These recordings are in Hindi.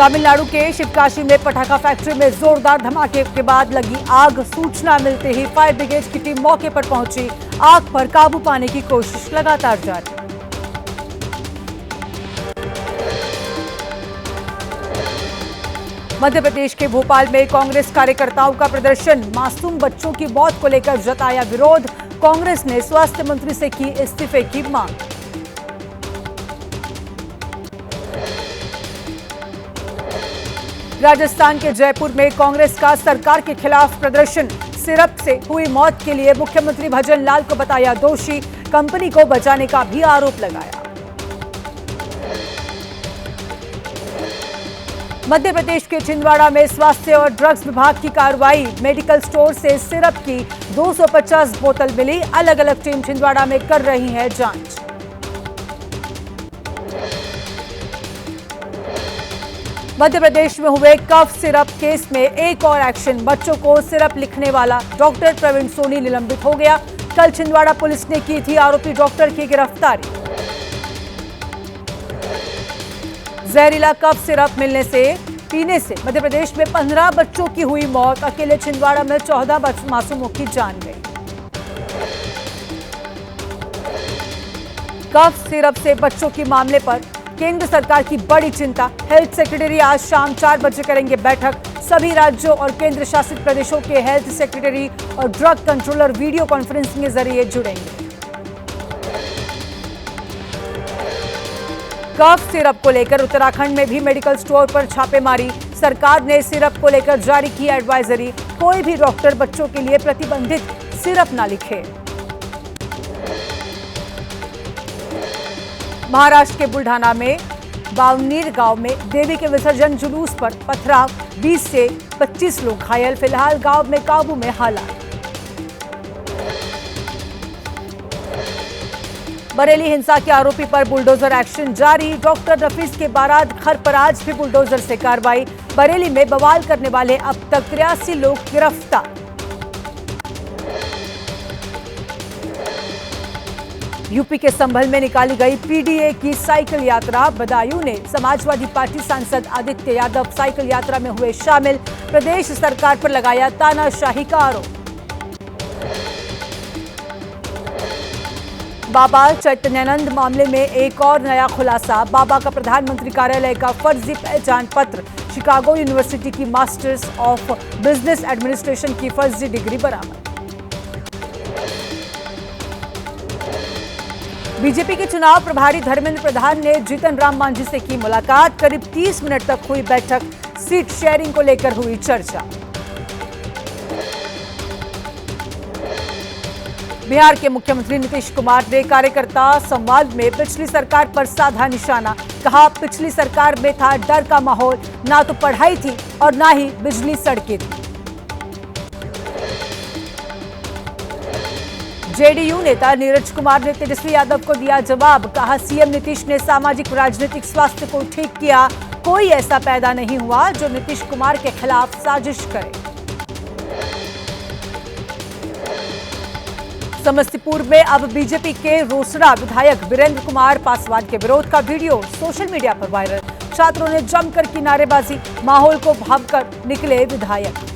तमिलनाडु के शिवकाशी में पटाखा फैक्ट्री में जोरदार धमाके के बाद लगी आग। सूचना मिलते ही फायर ब्रिगेड की टीम मौके पर पहुंची। आग पर काबू पाने की कोशिश लगातार जारी। मध्य प्रदेश के भोपाल में कांग्रेस कार्यकर्ताओं का प्रदर्शन। मासूम बच्चों की मौत को लेकर जताया विरोध। कांग्रेस ने स्वास्थ्य मंत्री से की इस्तीफे की मांग। राजस्थान के जयपुर में कांग्रेस का सरकार के खिलाफ प्रदर्शन। सिरप से हुई मौत के लिए मुख्यमंत्री भजन लाल को बताया दोषी। कंपनी को बचाने का भी आरोप लगाया। मध्य प्रदेश के छिंदवाड़ा में स्वास्थ्य और ड्रग्स विभाग की कार्रवाई। मेडिकल स्टोर से सिरप की 250 बोतल मिली। अलग अलग टीम छिंदवाड़ा में कर रही है जांच। मध्य प्रदेश में हुए कफ सिरप केस में एक और एक्शन। बच्चों को सिरप लिखने वाला डॉक्टर प्रवीण सोनी निलंबित हो गया। कल छिंदवाड़ा पुलिस ने की थी आरोपी डॉक्टर की गिरफ्तारी। जहरीला कफ सिरप पीने से मध्य प्रदेश में 15 बच्चों की हुई मौत। अकेले छिंदवाड़ा में 14 मासूमों की जान गई। कफ सिरप से बच्चों के मामले पर केंद्र सरकार की बड़ी चिंता। हेल्थ सेक्रेटरी आज शाम 4 बजे करेंगे बैठक। सभी राज्यों और केंद्र शासित प्रदेशों के हेल्थ सेक्रेटरी और ड्रग कंट्रोलर वीडियो कॉन्फ्रेंसिंग के जरिए जुड़ेंगे। कफ सिरप को लेकर उत्तराखंड में भी मेडिकल स्टोर पर छापेमारी। सरकार ने सिरप को लेकर जारी की एडवाइजरी। कोई भी डॉक्टर बच्चों के लिए प्रतिबंधित सिरप ना लिखे। महाराष्ट्र के बुल्ढाना में बावनीर गांव में देवी के विसर्जन जुलूस पर पथराव। 20 से 25 लोग घायल। फिलहाल गांव में काबू में हालात। बरेली हिंसा के आरोपी पर बुलडोजर एक्शन जारी। डॉक्टर रफीज के बारात घर पर आज भी बुलडोजर से कार्रवाई। बरेली में बवाल करने वाले अब तक 83 लोग गिरफ्तार। यूपी के संभल में निकाली गई पीडीए की साइकिल यात्रा। बदायूं ने समाजवादी पार्टी सांसद आदित्य यादव साइकिल यात्रा में हुए शामिल। प्रदेश सरकार पर लगाया तानाशाही का आरोप। बाबा चैतन्यानंद मामले में एक और नया खुलासा। बाबा का प्रधानमंत्री कार्यालय का फर्जी पहचान पत्र। शिकागो यूनिवर्सिटी की मास्टर्स ऑफ बिजनेस एडमिनिस्ट्रेशन की फर्जी डिग्री बरामद। बीजेपी के चुनाव प्रभारी धर्मेंद्र प्रधान ने जीतन राम मांझी से की मुलाकात। करीब 30 मिनट तक हुई बैठक। सीट शेयरिंग को लेकर हुई चर्चा। बिहार के मुख्यमंत्री नीतीश कुमार ने कार्यकर्ता संवाद में पिछली सरकार पर साधा निशाना। कहा, पिछली सरकार में था डर का माहौल। ना तो पढ़ाई थी और ना ही बिजली सड़कें थी। जेडीयू नेता नीरज कुमार ने तेजस्वी यादव को दिया जवाब। कहा, सीएम नीतीश ने सामाजिक राजनीतिक स्वास्थ्य को ठीक किया। कोई ऐसा पैदा नहीं हुआ जो नीतीश कुमार के खिलाफ साजिश करे। समस्तीपुर में अब बीजेपी के रोसड़ा विधायक वीरेंद्र कुमार पासवान के विरोध का वीडियो सोशल मीडिया पर वायरल। छात्रों ने जमकर की नारेबाजी। माहौल को भांपकर निकले विधायक।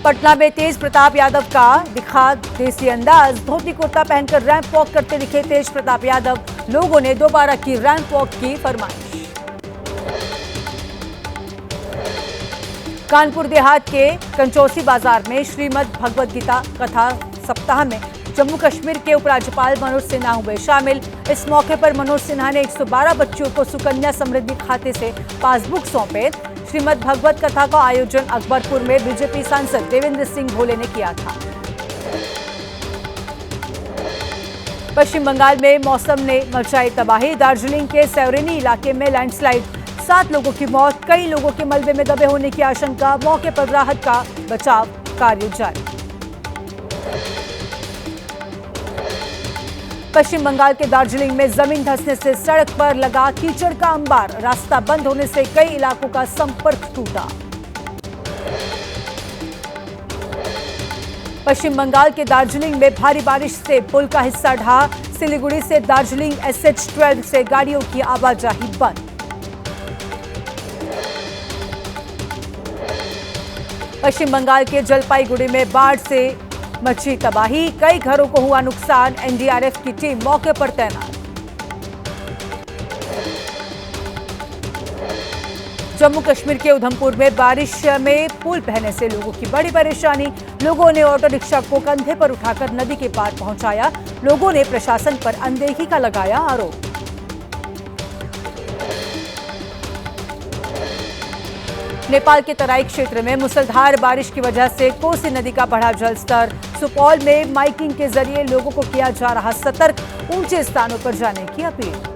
पटना में तेज प्रताप यादव का दिखा देसी अंदाज। धोती कुर्ता पहनकर रैंप वॉक करते दिखे तेज प्रताप यादव। लोगों ने दोबारा की रैंप वॉक की फरमाइश। कानपुर देहात के कंचौसी बाजार में श्रीमद् भगवद गीता कथा सप्ताह में जम्मू कश्मीर के उपराज्यपाल मनोज सिन्हा हुए शामिल। इस मौके पर मनोज सिन्हा ने 112 बच्चियों को सुकन्या समृद्धि खाते से पासबुक सौंपे। श्रीमद् भगवद कथा का आयोजन अकबरपुर में बीजेपी सांसद देवेंद्र सिंह भोले ने किया था। पश्चिम बंगाल में मौसम ने मचाई तबाही। दार्जिलिंग के सौरेनी इलाके में लैंडस्लाइड। 7 लोगों की मौत। कई लोगों के मलबे में दबे होने की आशंका। मौके पर राहत का बचाव कार्य जारी। पश्चिम बंगाल के दार्जिलिंग में जमीन धंसने से सड़क पर लगा कीचड़ का अंबार। रास्ता बंद होने से कई इलाकों का संपर्क टूटा। पश्चिम बंगाल के दार्जिलिंग में भारी बारिश से पुल का हिस्सा ढहा। सिलीगुड़ी से दार्जिलिंग SH-12 से गाड़ियों की आवाजाही बंद। पश्चिम बंगाल के जलपाईगुड़ी में बाढ़ से मची तबाही, कई घरों को हुआ नुकसान। NDRF की टीम मौके पर तैनात। जम्मू कश्मीर के उधमपुर में बारिश में पुल बहने से लोगों की बड़ी परेशानी। लोगों ने ऑटो रिक्शा को कंधे पर उठाकर नदी के पार पहुंचाया। लोगों ने प्रशासन पर अनदेखी का लगाया आरोप। नेपाल के तराई क्षेत्र में मूसलाधार बारिश की वजह से कोसी नदी का बढ़ा जलस्तर। सुपौल में माइकिंग के जरिए लोगों को किया जा रहा सतर्क, ऊंचे स्थानों पर जाने की अपील।